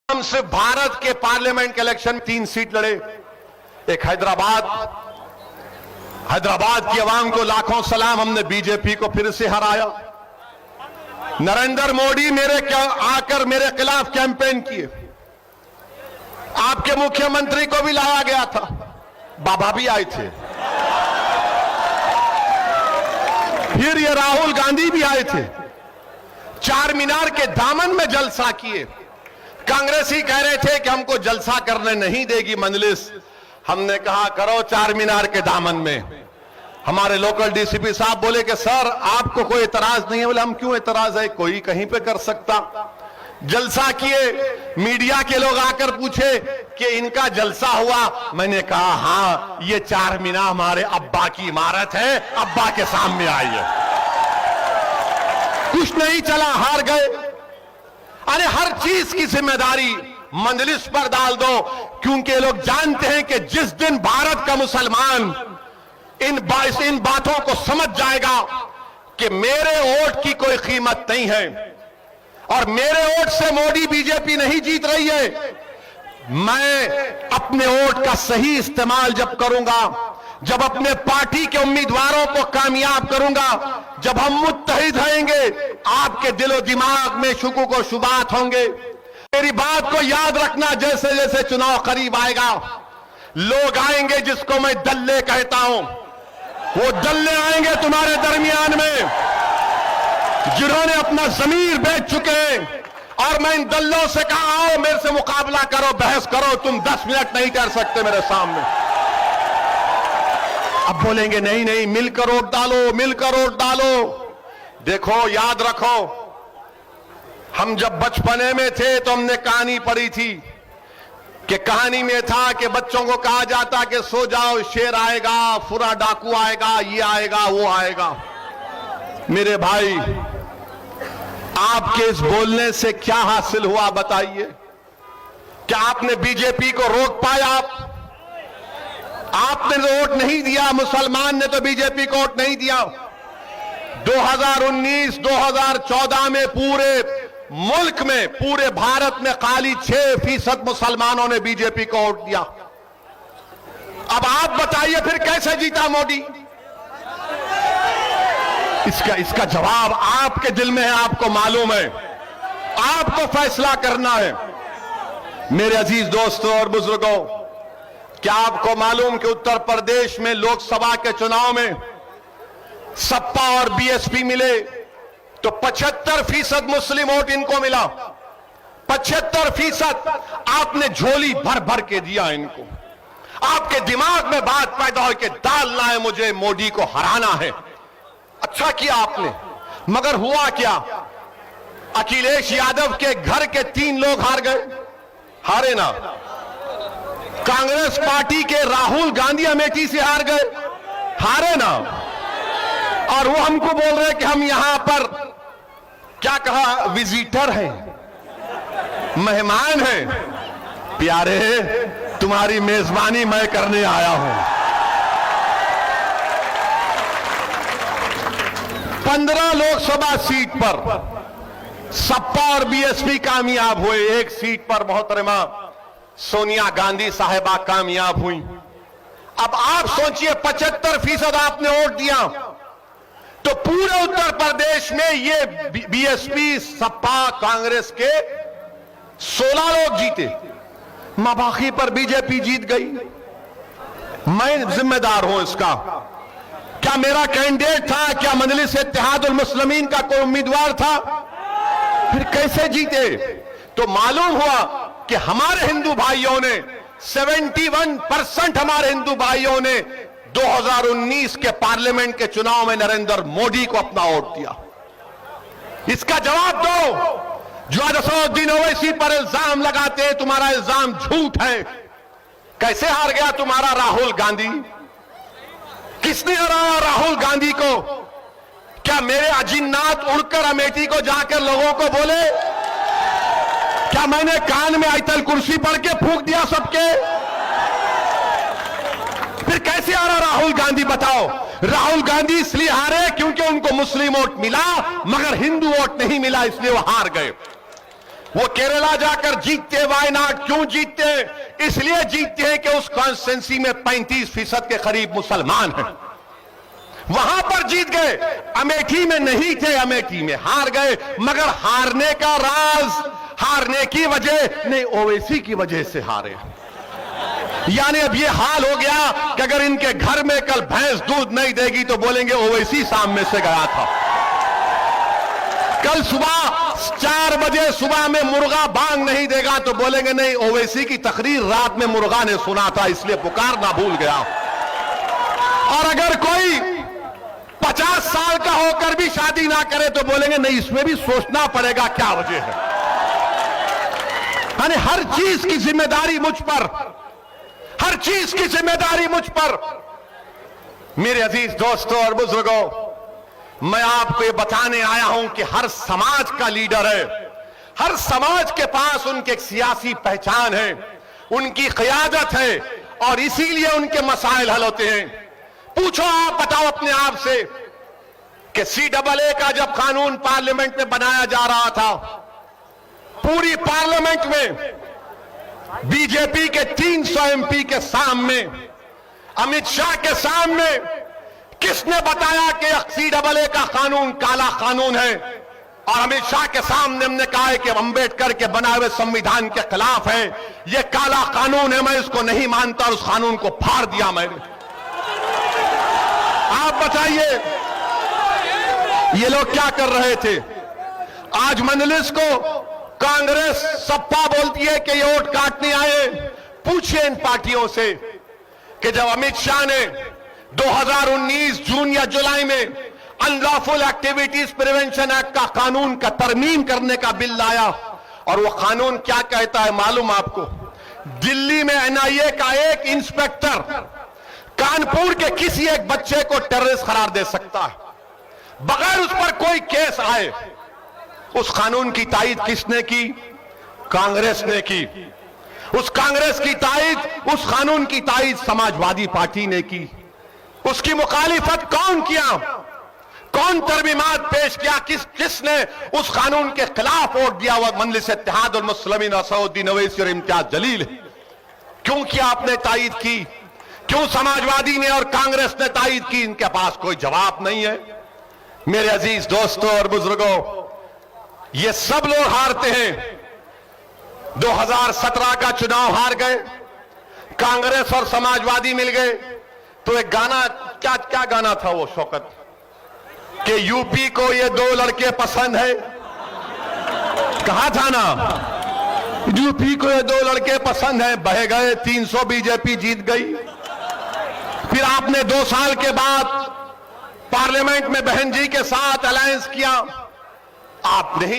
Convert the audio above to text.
हम सिर्फ भारत के पार्लियामेंट के इलेक्शन में 3 सीट लड़े। एक हैदराबाद की आवाम को लाखों सलाम, हमने बीजेपी को फिर से हराया। नरेंद्र मोदी आकर मेरे खिलाफ कैंपेन किए। आपके मुख्यमंत्री को भी लाया गया था, बाबा भी आए थे। फिर ये राहुल गांधी भी आए थे, चार मीनार के दामन में जलसा किए। कांग्रेसी कह रहे थे कि हमको जलसा करने नहीं देगी मजलिस। हमने कहा करो चार मीनार के दामन में। हमारे लोकल डीसीपी साहब बोले कि सर आपको कोई एतराज नहीं है। बोले हम क्यों एतराज है, कोई कहीं पे कर सकता। जलसा किए, मीडिया के लोग आकर पूछे कि इनका जलसा हुआ। मैंने कहा हाँ, ये चार मीनार हमारे अब्बा की इमारत है, अब्बा के सामने आई है। कुछ नहीं चला, हार गए। अरे हर चीज की जिम्मेदारी मजलिस पर डाल दो, क्योंकि लोग जानते हैं कि जिस दिन भारत का मुसलमान इन बातों को समझ जाएगा कि मेरे वोट की कोई कीमत नहीं है और मेरे वोट से मोदी बीजेपी नहीं जीत रही है, मैं अपने वोट का सही इस्तेमाल जब करूंगा, जब अपने पार्टी के उम्मीदवारों को कामयाब करूंगा, जब हम मुत्तहिद रहेंगे, आपके दिलो दिमाग में शुकू को शुबात होंगे। मेरी बात को याद रखना, जैसे जैसे चुनाव करीब आएगा लोग आएंगे जिसको मैं दल्ले कहता हूं। वो दल्ले आएंगे तुम्हारे दरमियान में जिन्होंने अपना जमीर बेच चुके हैं। और मैं इन दल्लों से कहा आओ मेरे से मुकाबला करो, बहस करो, तुम 10 मिनट नहीं कर सकते मेरे सामने। अब बोलेंगे नहीं नहीं मिलकर वोट डालो, मिलकर वोट डालो। देखो याद रखो, हम जब बचपने में थे तो हमने कहानी पढ़ी थी कि कहानी में था कि बच्चों को कहा जाता कि सो जाओ, शेर आएगा, फुरा डाकू आएगा, ये आएगा, वो आएगा। मेरे भाई, आपके इस बोलने से क्या हासिल हुआ बताइए? क्या आपने बीजेपी को रोक पाया? आपने वोट नहीं दिया, मुसलमान ने तो बीजेपी को वोट नहीं दिया। 2019, 2014 में पूरे मुल्क में, पूरे भारत में खाली 6% मुसलमानों ने बीजेपी को वोट दिया। अब आप बताइए फिर कैसे जीता मोदी? इसका जवाब आपके दिल में है, आपको मालूम है, आपको फैसला करना है। मेरे अजीज दोस्तों और बुजुर्गों, क्या आपको मालूम कि उत्तर प्रदेश में लोकसभा के चुनाव में सपा और बीएसपी मिले तो 75% मुस्लिम वोट इनको मिला। 75% आपने झोली भर भर के दिया इनको। आपके दिमाग में बात पैदा हो कि डालना है मुझे, मोदी को हराना है। अच्छा किया आपने, मगर हुआ क्या? अखिलेश यादव के घर के 3 लोग हार गए। हारे ना। कांग्रेस पार्टी के राहुल गांधी अमेठी से हार गए। हारे ना। और वो हमको बोल रहे कि हम यहां पर क्या कहा, विजिटर हैं, मेहमान हैं। प्यारे, तुम्हारी मेजबानी मैं करने आया हूं। 15 लोकसभा सीट पर सपा और बीएसपी कामयाब हुए। एक सीट पर मोहतरमा सोनिया गांधी साहिबा कामयाब हुई। अब आप सोचिए 75% आपने वोट दिया तो पूरे उत्तर प्रदेश में ये बीएसपी, सपा, कांग्रेस के 16 लोग जीते। बाकी पर बीजेपी जीत गई। मैं जिम्मेदार हूं इसका। क्या मेरा कैंडिडेट था? क्या मजलिस इत्तेहादुल मुस्लिमीन का कोई उम्मीदवार था? फिर कैसे जीते? तो मालूम हुआ कि हमारे हिंदू भाइयों ने 71% हमारे हिंदू भाइयों ने 2019 के पार्लियामेंट के चुनाव में नरेंद्र मोदी को अपना वोट दिया। इसका जवाब दो। जो असदुद्दीन ओवैसी पर इल्जाम लगाते हैं, तुम्हारा इल्जाम झूठ है। कैसे हार गया तुम्हारा राहुल गांधी? किसने हराया राहुल गांधी को? क्या मेरे अजिन्नात उड़कर अमेठी को जाकर लोगों को बोले? क्या मैंने कान में आयतल कुर्सी पढ़ के फूंक दिया सबके? फिर कैसे हारा राहुल गांधी बताओ? राहुल गांधी इसलिए हारे क्योंकि उनको मुस्लिम वोट मिला मगर हिंदू वोट नहीं मिला, इसलिए वो हार गए। वो केरला जाकर जीतते, वायनाड क्यों जीतते? इसलिए जीतते हैं कि उस कॉन्स्टिट्यूंसी में 35% के करीब मुसलमान हैं। वहां पर जीत गए। अमेठी में नहीं थे, अमेठी में हार गए, मगर हारने का राज, हारने की वजह नहीं, ओवैसी की वजह से हारे। यानी अब ये हाल हो गया कि अगर इनके घर में कल भैंस दूध नहीं देगी तो बोलेंगे ओवैसी सामने से गया था। कल सुबह 4 बजे सुबह में मुर्गा बांग नहीं देगा तो बोलेंगे नहीं, ओवैसी की तकरीर रात में मुर्गा ने सुना था इसलिए पुकारना भूल गया। और अगर कोई 50 साल का होकर भी शादी ना करे तो बोलेंगे नहीं, इसमें भी सोचना पड़ेगा क्या वजह है। यानी हर चीज की जिम्मेदारी मुझ पर, हर चीज की जिम्मेदारी मुझ पर। मेरे अजीज दोस्तों और बुजुर्गों, मैं आपको ये बताने आया हूं कि हर समाज का लीडर है, हर समाज के पास उनकी एक सियासी पहचान है, उनकी क़यादत है और इसीलिए उनके मसाइल हल होते हैं। पूछो, आप बताओ अपने आप से कि CAA का जब कानून पार्लियामेंट में बनाया जा रहा था, पूरी पार्लियामेंट में बीजेपी के 300 MP के सामने, अमित शाह के सामने किसने बताया कि CAA का कानून काला कानून है? और अमित शाह के सामने हमने कहा है कि अंबेडकर के बनाए हुए संविधान के खिलाफ है, यह काला कानून है, मैं इसको नहीं मानता और उस कानून को फाड़ दिया मैंने। आप बताइए ये लोग क्या कर रहे थे? आज मजलिस को कांग्रेस सपा बोलती है कि ये वोट काटने आए। पूछिए इन पार्टियों से कि जब अमित शाह ने 2019 जून या जुलाई में अनलॉफुल एक्टिविटीज प्रिवेंशन एक्ट का कानून का तरमीम करने का बिल लाया, और वो कानून क्या कहता है मालूम आपको? दिल्ली में NIA का एक इंस्पेक्टर कानपुर के किसी एक बच्चे को टेररिस्ट करार दे सकता है बगैर उस पर कोई केस आए। उस कानून की तायीद किसने की? कांग्रेस ने की। उस कांग्रेस की तायीद, उस कानून की तायीद समाजवादी पार्टी ने की। उसकी मुखालिफत कौन किया? कौन तरमीमात पेश किया? किसने उस कानून के खिलाफ वोट दिया? वह मजलिस इत्तेहादुल मुस्लिमीन असदुद्दीन ओवैसी और इम्तियाज जलील। क्यों किया आपने तायीद की? क्यों समाजवादी ने और कांग्रेस ने तायीद की? इनके पास कोई जवाब नहीं है। मेरे अजीज दोस्तों और बुजुर्गों, ये सब लोग हारते हैं। 2017 का चुनाव हार गए, कांग्रेस और समाजवादी मिल गए। तो एक गाना, क्या गाना था वो शौकत, कि यूपी को ये 2 लड़के पसंद है। कहा था ना, यूपी को ये 2 लड़के पसंद है। बह गए 300, बीजेपी जीत गई। फिर आपने 2 साल के बाद पार्लियामेंट में बहन जी के साथ अलायंस किया। आप नहीं